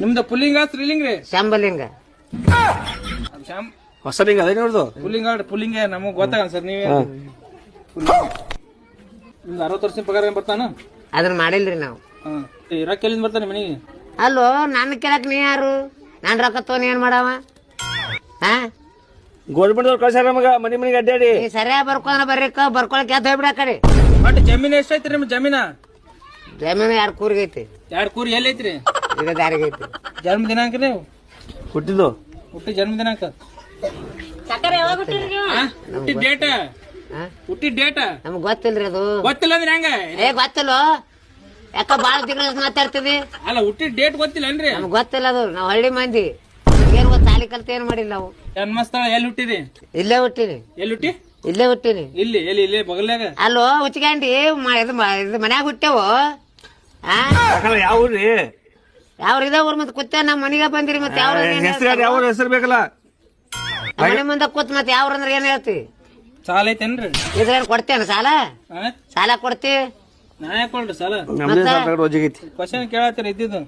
ನಿಮ್ದು ಪುಲ್ಲಿಂಗ ಸ್ತ್ರೀಲಿಂಗ ರೀ? ಶಂಬಲಿಂಗ ಶ್ಯಾಮ್ ಹೊಸ ಲಿಂಗ ಅದೇ ನೋಡ್ದು ಪುಲ್ಲಿಂಗ ಪುಲ್ಲಿಂಗ ನಮಗ್ ಗೊತ್ತಾಗಲ್ಲ ಸರ್. ನೀವೇ ನಿಮ್ದು 60 ವರ್ಷ ಪಗಾರ ಬರ್ತಾನ? ಅದನ್ನ ಮಾಡಿಲ್ರಿ ನಾವು. ಇರಾಕ್ ಎಲ್ಲಿಂದ ಬರ್ತಾನೆ ಮನೆಗೆ? ಅಲ್ಲೋ ನನ್ನ ಕೇಳಕ್ ನೀ ಯಾರು? ನಾನ್ ರೊಕ್ಕ ತೋನಿ ಏನ್ ಮಾಡವ? ಹಾ ಗೋರ್ಮೆಂಟ್ ಅವ್ರು ಕಳ್ಸಾರ ನಮಗ ಮನಿ ಮನಿಗೆ ಅಡ್ಡಾಡಿ. ನೀ ಸರಿಯಾಗಿ ಬರ್ರಿ ಬರ್ಕೊಳಕ್ ಎದ್ದು ಹೋಗ್ಬಿಡ ಕಡೆ. ಬಟ್ ಜಮೀನ್ ಎಷ್ಟೈತ್ರಿ ನಿಮ್ ಜಮೀನ? ಜಮೀನು 2 ಕೂರ್ಗೈತಿ. 2 ಕೂರಿ ಎಲ್ಲಿ ಐತ್ರಿ? ಈಗ ದಾರಿಗೈತಿ. ಜನ್ಮ ದಿನಾಂಕ ನೀವು ಹುಟ್ಟಿದ್ದು ಹುಟ್ಟಿ ಜನ್ಮ ದಿನಾಂಕ ಹುಟ್ಟಿ ಡೇಟ ಹುಟ್ಟಿ ಡೇಟ ನಮಗ್ ಗೊತ್ತಿಲ್ರಿ ಅದು. ಗೊತ್ತಿಲ್ಲ ಅಂದ್ರೆ ಹೆಂಗ? ಗೊತ್ತಿಲ್ಲ ಯಾಕ ಬಾಳ ತಿಂಗಳ ಮಾತಾಡ್ತಿದಿ? ಅಲ್ಲ ಹುಟ್ಟಿ ಡೇಟ್ ಗೊತ್ತಿಲ್ಲ ಅನ್ರಿ? ನಮಗ್ ಗೊತ್ತಿಲ್ಲ ಅದು. ನಾವ್ ಹಳ್ಳಿ ಮಂದಿ ಏನ್ ಗೊತ್ತ ಸಾಲಿ ಕಲ್ತ ಏನ್ ಮಾಡಿಲ್ಲ ನಾವು. ಜನ್ಮಸ್ಥಳ ಎಲ್ಲಿ ಹುಟ್ಟಿರಿ? ಇಲ್ಲೇ ಹುಟ್ಟಿನಿ. ಎಲ್ಲಿ ಹುಟ್ಟಿ? ಇಲ್ಲೇ ಹುಟ್ಟಿನಿ. ಇಲ್ಲಿ ಎಲ್ಲಿ ಇಲ್ಲಿ ಬಗಲ್ಯಾಗ? ಅಲ್ಲೋ ಹುಚ್ಚಿಗಂಡಿ ಇದು ಮನ್ಯಾಗ ಹುಟ್ಟೆವು. ಯಾವ ಊರ್ರಿ? ಯಾವ್ರ ಇದ ಊರ್ ಮತ್ ಕೂತ ನಮ್ ಮನಿಗ ಬಂದಿರಿ ಮತ್ತೆ ಯಾವ ಯಾವ ಹೆಸರು ಬೇಕಲ್ಲ? ಮನೆ ಮುಂದೆ ಕೂತ್ ಮತ್ತೆ ಯಾವ್ರ ಅಂದ್ರೆ ಏನ್ ಹೇಳ್ತಿ? ಸಾಲ ಐತೇನ್ರಿ? ಇದ್ರೇನ್ ಕೊಡ್ತೇನ ಸಾಲ? ಸಾಲ ಕೊಡ್ತಿ? ನಾ ಯಾಕೆ ಕೊಡ್ರಿ ಸಾಲ? ನಮ್ದೇ ಸಾಲ ತಗೊಂಡು ಹೋಜಿಗೈತಿ. ಕ್ವಶನ್ ಕೇಳತ್ತೀರಿ ಇದ್ದಿದ್ದು